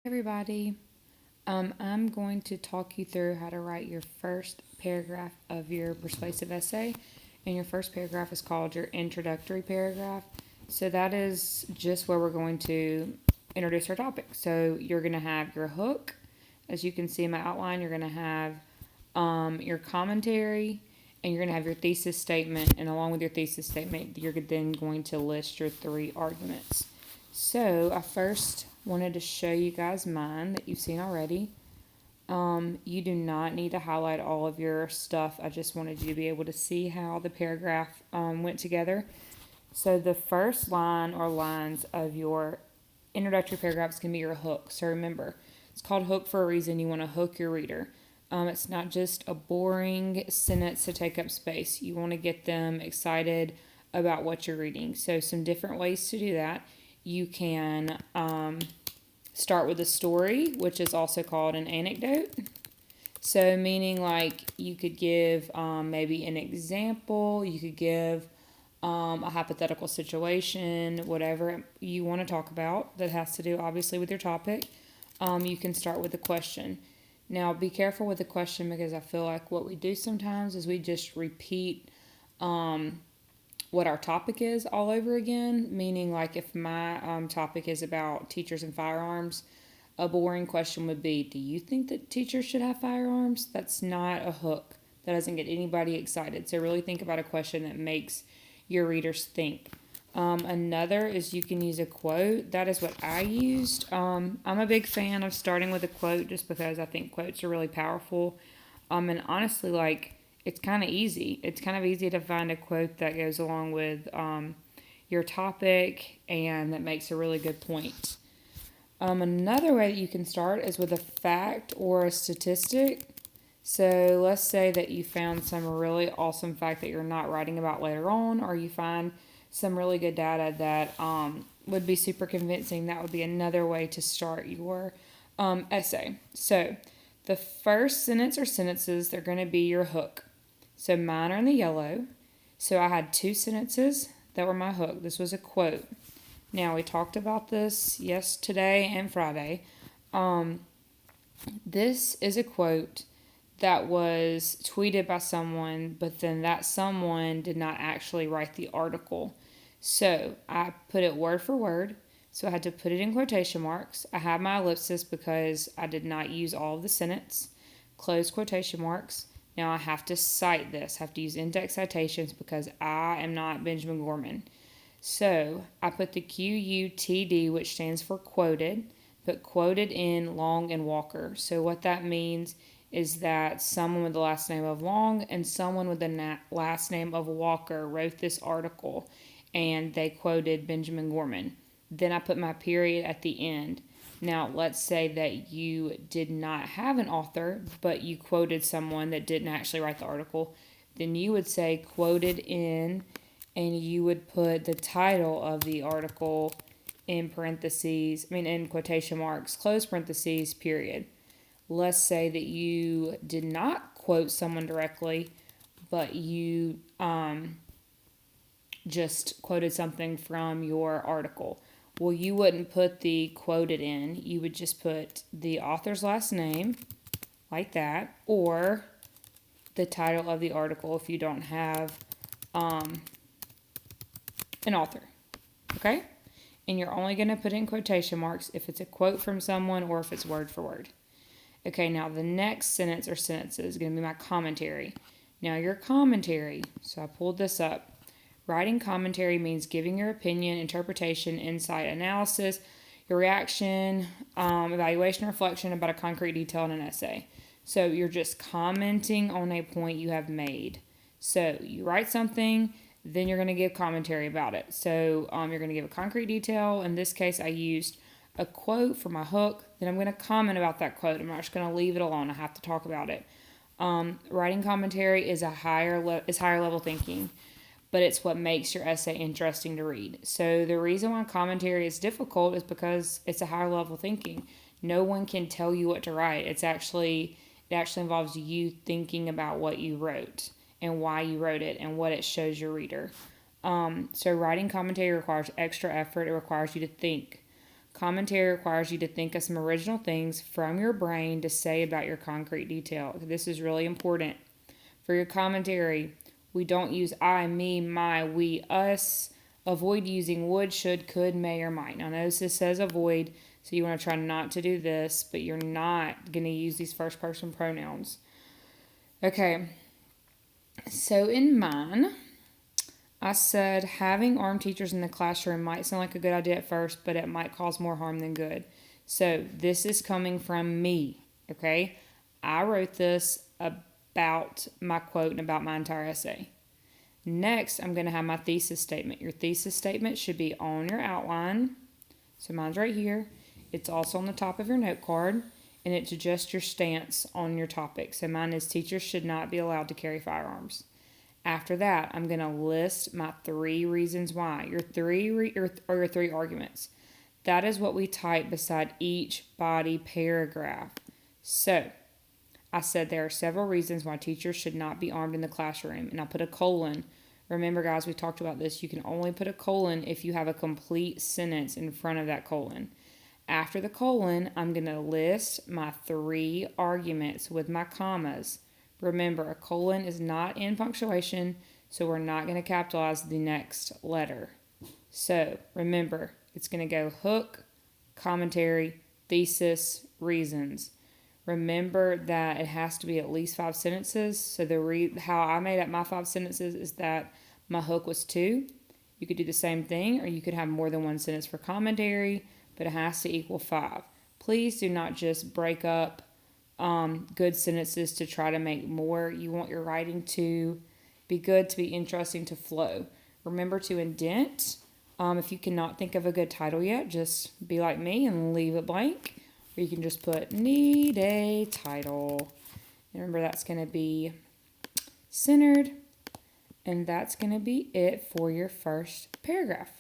Everybody. I'm going to talk you through how to write your first paragraph of your persuasive essay. And your first paragraph is called your introductory paragraph. So that is just where we're going to introduce our topic. So you're going to have your hook. As you can see in my outline, you're going to have your commentary, and you're going to have your thesis statement. And along with your thesis statement, you're then going to list your three arguments. So I first wanted to show you guys mine that you've seen already. You do not need to highlight all of your stuff. I just wanted you to be able to see how the paragraph went together. So the first line or lines of your introductory paragraphs can be your hook. So remember, it's called hook for a reason. You want to hook your reader. It's not just a boring sentence to take up space. You want to get them excited about what you're reading. So some different ways to do that. You can start with a story, which is also called an anecdote. So meaning like you could give maybe an example, you could give a hypothetical situation, whatever you want to talk about that has to do obviously with your topic. You can start with a question. Now be careful with the question, because I feel like what we do sometimes is we just repeat what our topic is all over again. Meaning, like if my topic is about teachers and firearms, a boring question would be, do you think that teachers should have firearms? That's not a hook. That doesn't get anybody excited. So really think about a question that makes your readers think. Another is you can use a quote. That is what I used. I'm a big fan of starting with a quote just because I think quotes are really powerful. And honestly, like, it's kind of easy. It's kind of easy to find a quote that goes along with your topic and that makes a really good point. Another way that you can start is with a fact or a statistic. So let's say that you found some really awesome fact that you're not writing about later on, or you find some really good data that would be super convincing. That would be another way to start your essay. So the first sentence or sentences, they're going to be your hook. So mine are in the yellow. So I had two sentences that were my hook. This was a quote. Now we talked about this yesterday and Friday. This is a quote that was tweeted by someone, but then that someone did not actually write the article. So I put it word for word. So I had to put it in quotation marks. I have my ellipsis because I did not use all of the sentence. Close quotation marks. Now I have to cite this. I have to use index citations because I am not Benjamin Gorman. So I put the QUTD, which stands for quoted, but quoted in Long and Walker. So what that means is that someone with the last name of Long and someone with the last name of Walker wrote this article, and they quoted Benjamin Gorman. Then I put my period at the end. Now, let's say that you did not have an author, but you quoted someone that didn't actually write the article. Then you would say quoted in, and you would put the title of the article in parentheses, in quotation marks, close parentheses, period. Let's say that you did not quote someone directly, but you just quoted something from your article. Well, you wouldn't put the quoted in. You would just put the author's last name, like that, or the title of the article if you don't have an author. Okay? And you're only going to put in quotation marks if it's a quote from someone or if it's word for word. Okay, now the next sentence or sentences is going to be my commentary. Now your commentary, so I pulled this up. Writing commentary means giving your opinion, interpretation, insight, analysis, your reaction, evaluation, reflection about a concrete detail in an essay. So you're just commenting on a point you have made. So you write something, then you're going to give commentary about it. So you're going to give a concrete detail. In this case, I used a quote for my hook. Then I'm going to comment about that quote. I'm not just going to leave it alone. I have to talk about it. Writing commentary is higher level thinking, but it's what makes your essay interesting to read. So the reason why commentary is difficult is because it's a higher level thinking. No one can tell you what to write. It actually involves you thinking about what you wrote and why you wrote it and what it shows your reader. So writing commentary requires extra effort. It requires you to think. Commentary requires you to think of some original things from your brain to say about your concrete detail. This is really important. For your commentary, we don't use I, me, my, we, us. Avoid using would, should, could, may, or might. Now notice this says avoid, so you want to try not to do this, but you're not going to use these first person pronouns. Okay, so in mine, I said having armed teachers in the classroom might sound like a good idea at first, but it might cause more harm than good. So this is coming from me, okay? I wrote this about my quote and about my entire essay. Next, I'm going to have my thesis statement. Your thesis statement should be on your outline. So mine's right here. It's also on the top of your note card, and it's just your stance on your topic. So mine is teachers should not be allowed to carry firearms. After that, I'm going to list my 3 reasons why. Your three arguments. That is what we type beside each body paragraph. So, I said there are several reasons why teachers should not be armed in the classroom, and I put a colon. Remember, guys, we talked about this. You can only put a colon if you have a complete sentence in front of that colon. After the colon, I'm going to list my 3 arguments with my commas. Remember, a colon is not in punctuation, so we're not going to capitalize the next letter. So, remember, it's going to go hook, commentary, thesis, reasons. Remember that it has to be at least 5 sentences. So how I made up my 5 sentences is that my hook was 2. You could do the same thing, or you could have more than 1 sentence for commentary, but it has to equal 5. Please do not just break up good sentences to try to make more. You want your writing to be good, to be interesting, to flow. Remember to indent. If you cannot think of a good title yet, just be like me and leave it blank. Or you can just put need a title. And remember, that's going to be centered. And that's going to be it for your first paragraph.